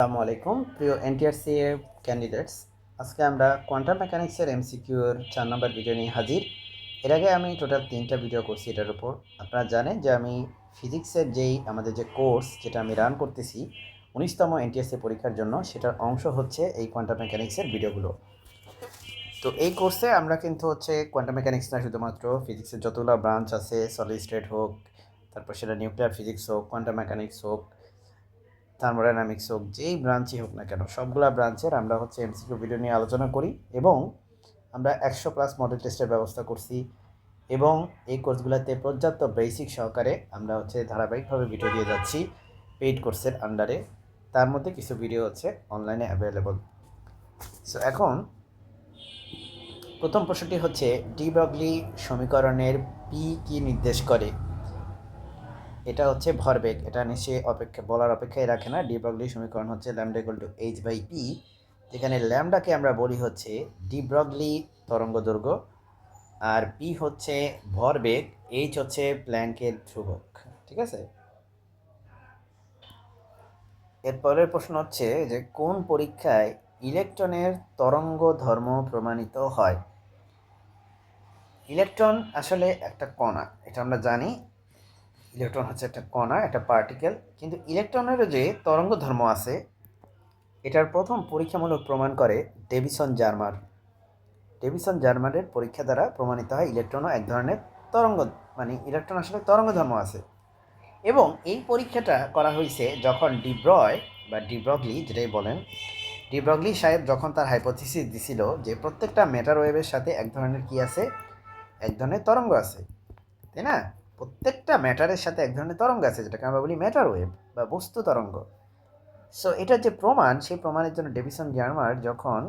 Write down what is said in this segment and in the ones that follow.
আসসালামু আলাইকুম প্রিয় এনটিআরসি ক্যান্ডিডেটস। আজকে আমরা কোয়ান্টাম মেকানিক্সের এমসিকিউর 4 নম্বর ভিডিও নিয়ে হাজির। এর আগে আমি টোটাল 3টা ভিডিও করছি এটার উপর। আপনারা জানেন যে আমি ফিজিক্সের আমাদের যে কোর্স যেটা আমি রান করতেছি 19তম এনটিআরসি পরীক্ষার জন্য, সেটার অংশ হচ্ছে এই কোয়ান্টাম মেকানিক্সের ভিডিওগুলো। তো এই কোর্সে আমরা কিন্তু কোয়ান্টাম মেকানিক্স না, শুধুমাত্র ফিজিক্সের যতগুলো ব্রাঞ্চ আছে, সলিড স্টেট হোক, তারপর সেটা নিউক্লিয়ার ফিজিক্স হোক, কোয়ান্টাম মেকানিক্স হোক, থার্মোডাইনামিক্স হোক, যেই ব্রাঞ্চই হোক না কেন, সবগুলা ব্রাঞ্চের আমরা এমসিকিউ ভিডিও নিয়ে আলোচনা করি। এবং আমরা 100+ মডেল টেস্টের ব্যবস্থা করছি। এবং এই কোর্সগুলোতে পর্যাপ্ত বেসিক সহকারে আমরা ধারাবাহিকভাবে ভিডিও দিয়ে যাচ্ছি পেইড কোর্সের আন্ডারে। তার মধ্যে কিছু ভিডিও অনলাইনে অ্যাভেলেবল। সো এখন প্রথম প্রশ্নটি হচ্ছে, ডি ব্রগলি সমীকরণের পি কি নির্দেশ করে? এটা ভরবেগ। এটা নিশ্চয়ই বলার অপেক্ষায় রাখে না। ডি ব্রগলি সমীকরণ হচ্ছে ল্যামডা ইকুয়াল টু h/p, যেখানে ল্যামডাকে আমরা বলি ডি ব্রগলি তরঙ্গ দৈর্ঘ্য, আর পি হচ্ছে ভরবেগ, এইচ হচ্ছে প্ল্যাঙ্কের ধ্রুবক। ঠিক আছে। এরপরের প্রশ্ন হচ্ছে যে কোন পরীক্ষায় ইলেকট্রনের তরঙ্গ ধর্ম প্রমাণিত হয়? ইলেকট্রন আসলে একটা কণা, এটা আমরা জানি। ইলেকট্রন হচ্ছে একটা কণা, একটা পার্টিকেল। কিন্তু ইলেকট্রনেরও যে তরঙ্গ ধর্ম আছে, এটার প্রথম পরীক্ষামূলক প্রমাণ করে ডেভিসন জার্মার। ডেভিসন জার্মারের পরীক্ষা দ্বারা প্রমাণিত হয় ইলেকট্রনও এক ধরনের তরঙ্গ, মানে ইলেকট্রন আসলে তরঙ্গ ধর্ম আছে। এবং এই পরীক্ষাটা করা হয়েছে যখন ডিব্রয় বা ডিব্রগলি, যেটাই বলেন, ডিব্রগলি সাহেব যখন তার হাইপোথিসিস দিছিল যে প্রত্যেকটা ম্যাটার ওয়েভের সাথে এক ধরনের কি আছে, এক ধরনের তরঙ্গ আছে, তাই না? প্রত্যেকটা ম্যাটারের সাথে এক ধরনের তরঙ্গ আছে, যেটাকে আমরা বলি ম্যাটার ওয়েভ বা বস্তু তরঙ্গ। সো এটার যে প্রমাণ, সেই প্রমাণের জন্য ডেভিসন জার্মার যখন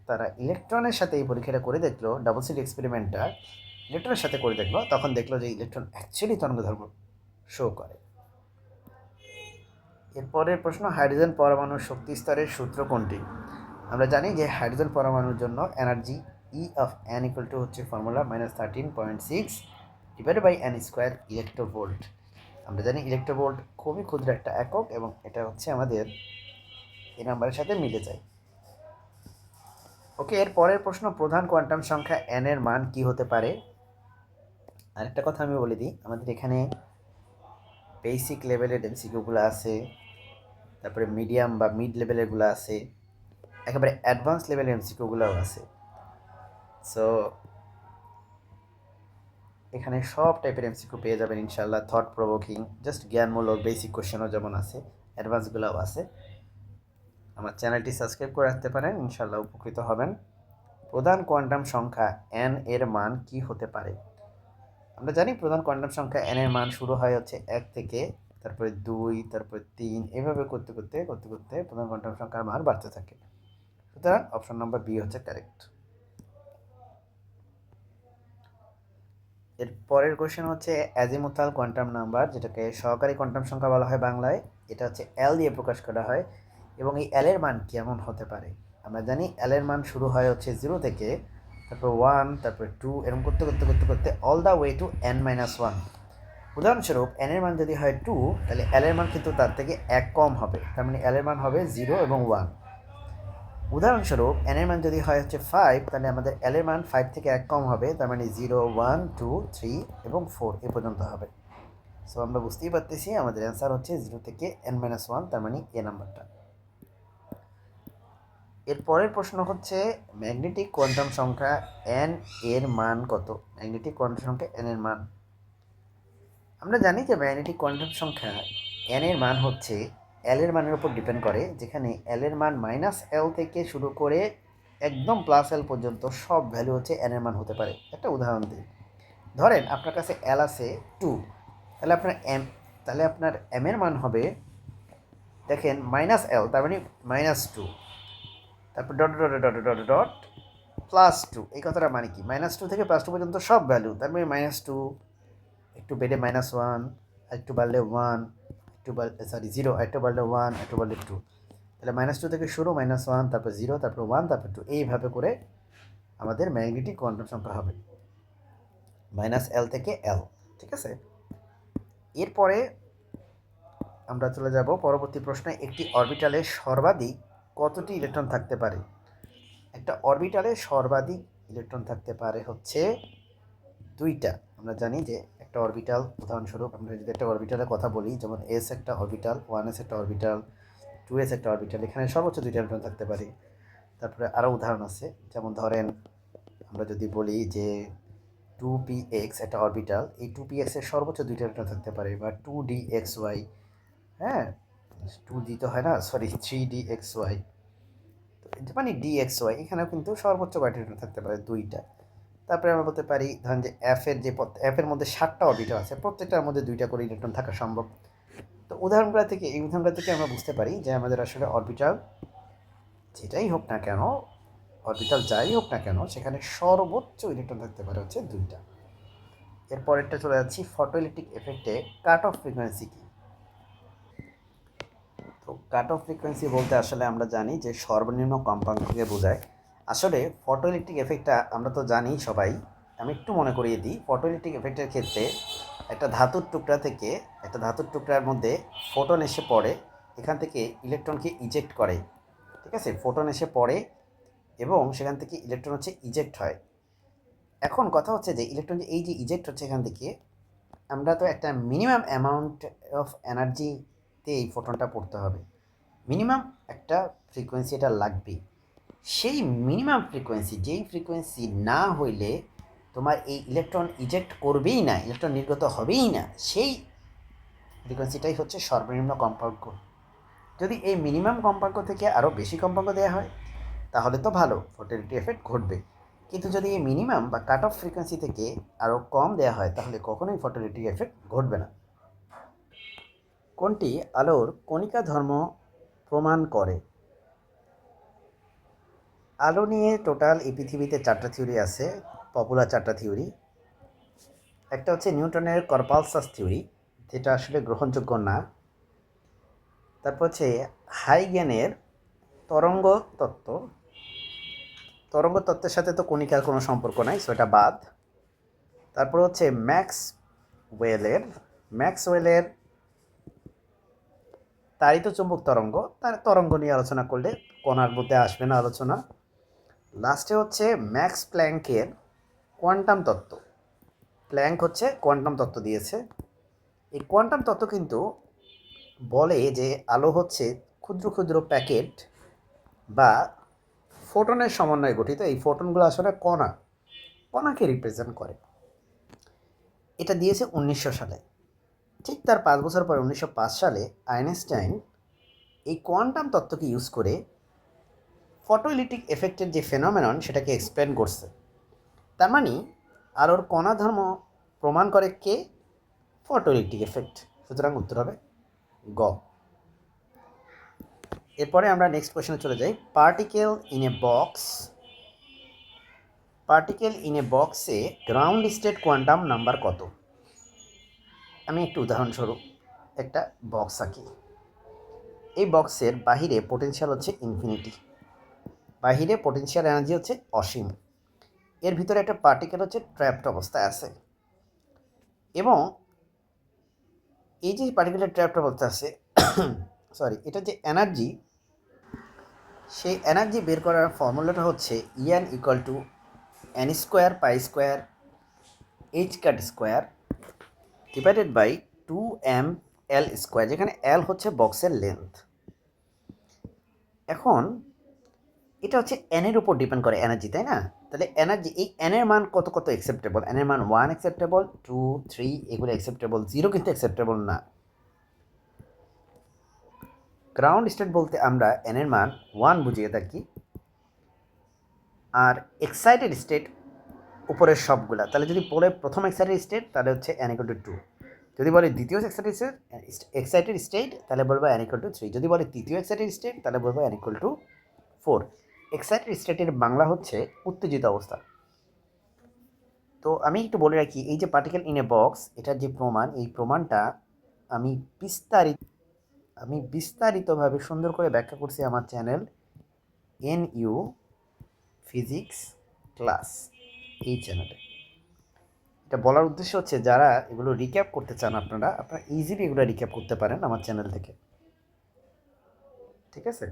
তারা ইলেকট্রনের সাথে এই পরীক্ষাটা করে দেখলো, ডাবল স্লিট এক্সপেরিমেন্টটা ইলেকট্রনের সাথে করে দেখলো, তখন দেখলো যে ইলেকট্রন অ্যাকচুয়ালি তরঙ্গধর্ম শো করে। এরপরের প্রশ্ন, হাইড্রোজেন পরমাণুর শক্তি স্তরের সূত্র কোনটি? আমরা জানি যে হাইড্রোজেন পরমাণুর জন্য energy E of N equal to formula -13.6 divided by N square electronvolt. আমরা জানি ইলেকট্রোভোল্ট খুবই ক্ষুদ্র একটা একক, এবং এটা আমাদের এই নাম্বারের সাথে মিলে যায়। ওকে, এর পরের প্রশ্ন, প্রধান কোয়ান্টাম সংখ্যা n এর মান কি হতে পারে? আরেকটা কথা আমি বলে দিই, আমাদের এখানে বেসিক লেভেলের এমসিকিউগুলো আছে, তারপরে মিডিয়াম বা মিড লেভেলেরগুলো আছে, একেবারে অ্যাডভান্স লেভেলের এমসিকিউগুলোও আছে। সো এখানে সব টাইপের এমসিকিউ পেয়ে যাবেন ইনশাল্লাহ। থট প্রভোকিং, জাস্ট জ্ঞানমূলক বেসিক কোশ্চেনও যেমন আছে, অ্যাডভান্সগুলোও আছে। আমার চ্যানেলটি সাবস্ক্রাইব করে রাখতে পারেন, ইনশাল্লাহ উপকৃত হবেন। প্রধান কোয়ান্টাম সংখ্যা n এর মান কি হতে পারে? আমরা জানি প্রধান কোয়ান্টাম সংখ্যা n এর মান শুরু হয় 1 থেকে, তারপরে 2, তারপরে 3, এভাবে করতে করতে করতে করতে প্রধান কোয়ান্টাম সংখ্যার মান বাড়তে থাকে। সুতরাং অপশন নম্বর বি হচ্ছে কারেক্ট। এর পরের কোশ্চেন হচ্ছে অ্যাজিমুথাল কোয়ান্টাম নাম্বার, যেটাকে সহকারী কোয়ান্টাম সংখ্যা বলা হয় বাংলায়। এটা এল দিয়ে প্রকাশ করা হয়, এবং এই এল এর মান কেমন হতে পারে? আমরা জানি এল এর মান শুরু হয় 0 থেকে, তারপর 1, তারপর 2, এরকম করতে করতে করতে করতে all the way to n-1। উদাহরণস্বরূপ এন এর মান যদি হয় 2, তাহলে এল এর মান কিন্তু তার থেকে 1 কম হবে, তার মানে এল এর মান হবে 0 এবং 1। উদাহরণস্বরূপ এন এর মান যদি হয় 5, তাহলে আমাদের এল এর মান 5 থেকে 1 কম হবে, তার মানে 0, 1, 2, 3 এবং 4 এ পর্যন্ত হবে। সো আমরা বুঝতেই পারতেছি আমাদের অ্যান্সার হচ্ছে 0 থেকে n-1, তার মানে এ নাম্বারটা। এর পরের প্রশ্ন হচ্ছে ম্যাগনেটিক কোয়ান্টাম সংখ্যা n এর মান কত? ম্যাগনেটিক কোয়ান্টাম সংখ্যা n এর মান, আমরা জানি যে ম্যাগনেটিক কোয়ান্টাম সংখ্যা n এর মান হচ্ছে l এর মানের উপর ডিপেন্ড করে, যেখানে l এর মান -l থেকে শুরু করে একদম +l পর্যন্ত সব ভ্যালু n এর মান হতে পারে। একটা উদাহরণ দিই, ধরেন আপনার কাছে l আছে 2, তাহলে আপনার m এর মান হবে, দেখেন, -l, তার মানে -2, তারপর dot dot dot dot dot +2। এই কথাটা মানে কি? -2 থেকে +2 পর্যন্ত সব ভ্যালু, তার মানে -2, একটু বেড়ে -1, একটু বাড়লে 1, একটু সরি 0, একটু বাড়লে 1, একটু বাড়লে 2। তাহলে -2 থেকে শুরু, -1, তারপর 0, তারপর 1, তারপর 2, এইভাবে করে আমাদের ম্যাগনেটিক কোয়ান্টাম সংখ্যা হবে -l থেকে l। ঠিক আছে। এরপরে আমরা চলে যাব পরবর্তী প্রশ্নে। একটি অরবিটালে সর্বাধিক কতটি ইলেকট্রন থাকতে পারে? একটা অরবিটালে সর্বাধিক ইলেকট্রন থাকতে পারে হচ্ছে 2টা। আমরা জানি যে একটা অরবিটাল, উদাহরণস্বরূপ আমরা যদি একটা অরবিটালের কথা বলি, যেমন এস একটা অরবিটাল, 1s একটা অরবিটাল, 2s একটা অরবিটাল, এখানে সর্বোচ্চ 2টা ইলেকট্রন থাকতে পারে। তারপরে আরও উদাহরণ আছে, যেমন ধরেন আমরা যদি বলি যে 2px একটা অরবিটাল, এই 2px এর সর্বোচ্চ 2টা ইলেকট্রন থাকতে পারে, বা 2dxy, হ্যাঁ 2d তো হয় না, সরি 3dxy, মানে dxy, এখানেও কিন্তু সর্বোচ্চ কয়টা ইলেকট্রন থাকতে পারে? 2টা। তারপরে আমরা বলতে পারি ধরেন যে এফ এর মধ্যে 7টা অরবিটাল আছে, প্রত্যেকটার মধ্যে 2টা করে ইলেকট্রন থাকা সম্ভব। তো এই উদাহরণগুলো থেকে আমরা বুঝতে পারি যে আমাদের আসলে অরবিটাল যেটাই হোক না কেন, অরবিটাল যাই হোক না কেন, সেখানে সর্বোচ্চ ইলেকট্রন থাকতে পারে হচ্ছে 2টা। এরপরেরটা চলে যাচ্ছি, ফটোইলেকট্রিক এফেক্টে কাট অফ ফ্রিকোয়েন্সি কী? তো কাট অফ ফ্রিকোয়েন্সি বলতে আসলে আমরা জানি যে সর্বনিম্ন কম্পাঙ্ককে বোঝায়। আসলে ফটোইলেকট্রিক এফেক্টটা আমরা তো জানি সবাই, আমি একটু মনে করিয়ে দিই। ফটোইলেকট্রিক এফেক্টের ক্ষেত্রে একটা ধাতুর টুকরার মধ্যে ফোটন এসে পড়ে, এখান থেকে ইলেকট্রনকে ইজেক্ট করে, ঠিক আছে? ফোটন এসে পড়ে এবং সেখান থেকে ইলেকট্রন হচ্ছে ইজেক্ট হয়। এখন কথা হচ্ছে যে ইলেকট্রন যে এই যে ইজেক্ট হচ্ছে এখান থেকে, আমরা তো একটা মিনিমাম অ্যামাউন্ট অফ এনার্জিতে এই ফোটনটা পড়তে হবে, মিনিমাম একটা ফ্রিকোয়েন্সি এটা লাগবে। সেই মিনিমাম ফ্রিকোয়েন্সি, যেই ফ্রিকোয়েন্সি না হইলে তোমার এই ইলেকট্রন ইজেক্ট করবেই না, ইলেকট্রন নির্গত হবেই না, সেই ফ্রিকোয়েন্সিটাই হচ্ছে সর্বনিম্ন কম্পাঙ্ক। যদি এই মিনিমাম কম্পাঙ্ক থেকে আরও বেশি কম্পাঙ্ক দেওয়া হয় তাহলে তো ভালো, ফটোইলেকট্রিক এফেক্ট ঘটবে। কিন্তু যদি এই মিনিমাম বা কাট অফ ফ্রিকোয়েন্সি থেকে আরও কম দেওয়া হয় তাহলে কখনোই ফটোইলেকট্রিক এফেক্ট ঘটবে না। কোনটি আলোর কণিকা ধর্ম প্রমাণ করে? আলো নিয়ে টোটাল এই পৃথিবীতে 4টা থিওরি আছে, পপুলার 4টা থিওরি। একটা হচ্ছে নিউটনের কর্পালসাস থিওরি, যেটা আসলে গ্রহণযোগ্য না। তারপর হচ্ছে হাইগেনের তরঙ্গ তত্ত্ব, তরঙ্গ তত্ত্বের সাথে তো কণিকার কোনো সম্পর্ক নাই, সো এটা বাদ। তারপর হচ্ছে ম্যাক্সওয়েলের তাড়িত চুম্বক তরঙ্গ, তার তরঙ্গ নিয়ে আলোচনা করলে কণার মধ্যে আসবে না আলোচনা। লাস্টে হচ্ছে ম্যাক্স প্ল্যাঙ্কের কোয়ান্টাম তত্ত্ব। প্ল্যাঙ্ক হচ্ছে কোয়ান্টাম তত্ত্ব দিয়েছে। এই কোয়ান্টাম তত্ত্ব কিন্তু বলে যে আলো হচ্ছে ক্ষুদ্র ক্ষুদ্র প্যাকেট বা ফোটনের সমন্বয়ে গঠিত। এই ফোটনগুলো আসলে কণাকে রিপ্রেজেন্ট করে। এটা দিয়েছে 1900 সালে। ঠিক তার 5 বছর পরে 1905 সালে আইনস্টাইন এই কোয়ান্টাম তত্ত্বকে ইউজ করে ফটোইলেকট্রিক এফেক্টের যে ফেনোমেনন সেটাকে এক্সপ্লেন করছে। তার মানে আলোর কণা ধর্ম প্রমাণ করে কে? Photoelectric effect. সুতরাং উত্তর হবে গ। এরপরে আমরা নেক্সট কোয়েশ্চনে চলে যাই। পার্টিকেল ইন এ বক্সে গ্রাউন্ড স্টেট কোয়ান্টাম নাম্বার কত? আমি একটু উদাহরণস্বরূপ একটা বক্স আঁকি। এই বক্সের বাহিরে পোটেনশিয়াল হচ্ছে ইনফিনিটি, বাহিরে পোটেনশিয়াল এনার্জি হচ্ছে অসীম। এর ভিতরে একটা পার্টিকেল হচ্ছে ট্র্যাপড অবস্থায় আছে, এবং এই যে পার্টিকেলের ট্র্যাপড অবস্থায় আছে এটা যে এনার্জি, সেই এনার্জি বের করার ফর্মুলাটা হচ্ছে E N equal to N square pi square H cut square divided by 2m l square, যেখানে l হচ্ছে বক্সের লেন্থ। এখন এটা হচ্ছে n এর উপর ডিপেন্ড করে এনার্জি, তাই না? তাহলে এনার্জি, এই n এর মান কত কত অ্যাকসেপ্টেবল? n এর মান 1 অ্যাকসেপ্টেবল, 2, 3 এগুলো অ্যাকসেপ্টেবল, 0 কিন্তু অ্যাকসেপ্টেবল না। গ্রাউন্ড স্টেট বলতে আমরা n এর মান 1 বুঝিয়ে থাকি, আর এক্সাইটেড স্টেট উপরের সবগুলা। তাহলে যদি বলে প্রথম এক্সাইটেড স্টেট তাহলে হচ্ছে n ইকুয়াল টু 2, যদি বলে দ্বিতীয় এক্সাইটেড স্টেট তাহলে বলবো n ইকুয়াল টু 3, যদি বলে তৃতীয় এক্সাইটেড স্টেট তাহলে বলবো n ইকুয়াল টু 4। এক্সাইটেড স্টেটের বাংলা হচ্ছে উত্তেজিত অবস্থা। তো আমি একটু বলে রাখি, এই যে পার্টিকেল ইন এ বক্স, এটার যে প্রমাণ, এই প্রমাণটা আমি বিস্তারিতভাবে সুন্দর করে ব্যাখ্যা করছি আমার চ্যানেল NU ফিজিক্স ক্লাস, এই চ্যানেলে। এটা বলার উদ্দেশ্য হচ্ছে যারা এগুলো রিক্যাপ করতে চান আপনারা ইজিলি এগুলো রিক্যাপ করতে পারেন আমার চ্যানেল থেকে, ঠিক আছে?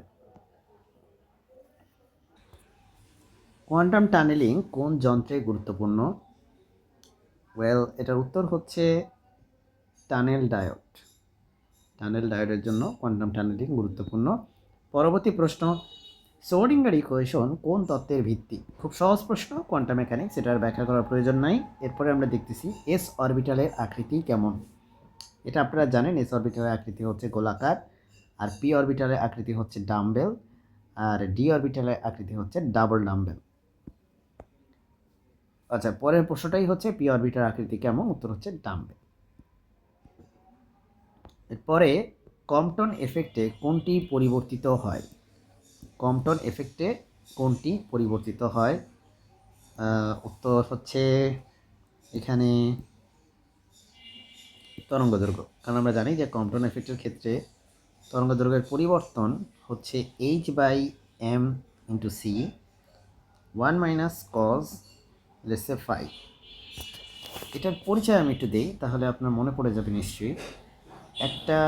কোয়ান্টাম টানেলিং কোন যন্ত্রে গুরুত্বপূর্ণ? ওয়েল, এটার উত্তর হচ্ছে টানেল ডায়োড। টানেল ডায়োডের জন্য কোয়ান্টাম টানেলিং গুরুত্বপূর্ণ। পরবর্তী প্রশ্ন, শ্রোডিঙ্গার ইকুয়েশন কোন তত্ত্বের ভিত্তি? খুব সহজ প্রশ্ন, কোয়ান্টাম মেকানিক্স, এটার ব্যাখ্যা করার প্রয়োজন নাই। এরপরে আমরা দেখতেছি এস অরবিটালের আকৃতি কেমন। এটা আপনারা জানেন, এস অরবিটালের আকৃতি হচ্ছে গোলাকার, আর পি অরবিটালের আকৃতি হচ্ছে ডাম্বেল, আর ডি অরবিটালের আকৃতি হচ্ছে ডাবল ডাম্বেল। আচ্ছা, পরের প্রশ্নটাই হচ্ছে পি অরবিটাল আকৃতি কেমন, উত্তর হচ্ছে ডাম্বেল। এরপরে কম্পটন এফেক্টে কোনটি পরিবর্তিত হয়? কম্পটন এফেক্টে কোনটি পরিবর্তিত হয়? উত্তর হচ্ছে এখানে তরঙ্গ দৈর্ঘ্য। কারণ আমরা জানি যে কম্পটন এফেক্টের ক্ষেত্রে তরঙ্গ দৈর্ঘ্যের পরিবর্তন হচ্ছে h/m × c 1 - cos let's say phi। এটার পরিচয় আমি একটু দিই, তাহলে আপনার মনে পড়ে যাবে নিশ্চয়ই। একটা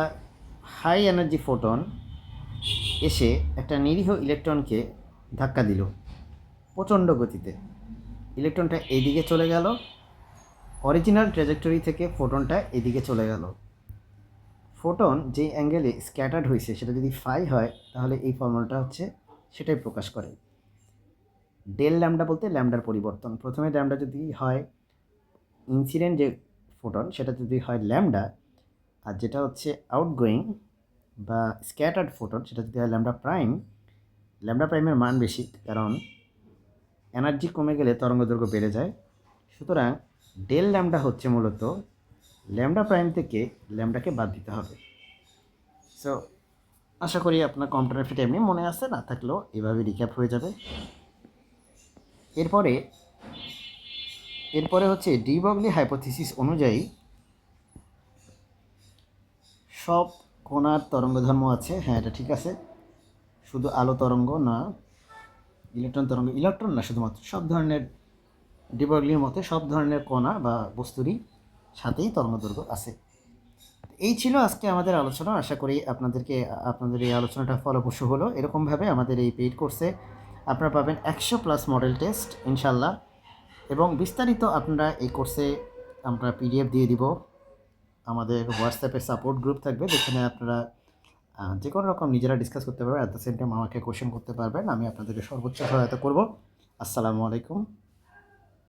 হাই এনার্জি ফোটন এসে একটা নিরীহ ইলেকট্রনকে ধাক্কা দিল প্রচণ্ড গতিতে। ইলেকট্রনটা এদিকে চলে গেল, অরিজিনাল ট্র্যাজেক্টরি থেকে ফোটনটা এদিকে চলে গেল। ফোটন যে অ্যাঙ্গেলে স্ক্যাটার্ড হয়েছে সেটা যদি ফাই হয়, তাহলে এই ফর্মুলাটা হচ্ছে সেটাই প্রকাশ করে। ডেল ল্যামডা বলতে ল্যামডার পরিবর্তন। প্রথমে ল্যামডা যদি হয় ইনসিডেন্ট যে ফোটন, সেটা যদি হয় ল্যামডা, আর যেটা হচ্ছে আউটগোয়িং বা স্ক্যাটার্ড ফোটন সেটা যদি হয় ল্যামডা প্রাইম। ল্যামডা প্রাইমের মান বেশি, কারণ এনার্জি কমে গেলে তরঙ্গ দৈর্ঘ্য বেড়ে যায়। সুতরাং ডেল ল্যামডা হচ্ছে মূলত ল্যামডা প্রাইম থেকে ল্যামডাকে বাদ দিতে হবে। সো আশা করি আপনার কম্পিউটার ফিট এমনি মনে আছে, না থাকলেও এভাবে রিক্যাপ হয়ে যাবে। এরপরে হচ্ছে ডি ব্রগলি হাইপোথিসিস অনুযায়ী সব কণার তরঙ্গধর্ম আছে। হ্যাঁ, এটা ঠিক আছে, শুধু আলো তরঙ্গ না, ইলেকট্রন না, শুধুমাত্র সব ধরনের ডি ব্রগলির মতে সব ধরনের কণা বা বস্তুরই সাথেই তরঙ্গদৈর্ঘ্য আছে। এই ছিল আজকে আমাদের আলোচনা। আশা করি আপনাদের এই আলোচনাটা ফলপ্রসূ হলো। এরকমভাবে আমাদের এই পেইড কোর্সে আপনারা পাবেন 100+ মডেল টেস্ট ইনশাল্লাহ, এবং বিস্তারিত আপনারা এই কোর্সে আমরা পিডিএফ দিয়ে দিব। আমাদের হোয়াটসঅ্যাপে সাপোর্ট গ্রুপ থাকবে, যেখানে আপনারা যে কোনো রকম নিজেরা ডিসকাস করতে পারবেন, অ্যাট দ্য সেম টাইম আমাকে কোয়েশ্চেন করতে পারবেন। আমি আপনাদেরকে সর্বোচ্চ সহায়তা করব। আসসালামু আলাইকুম।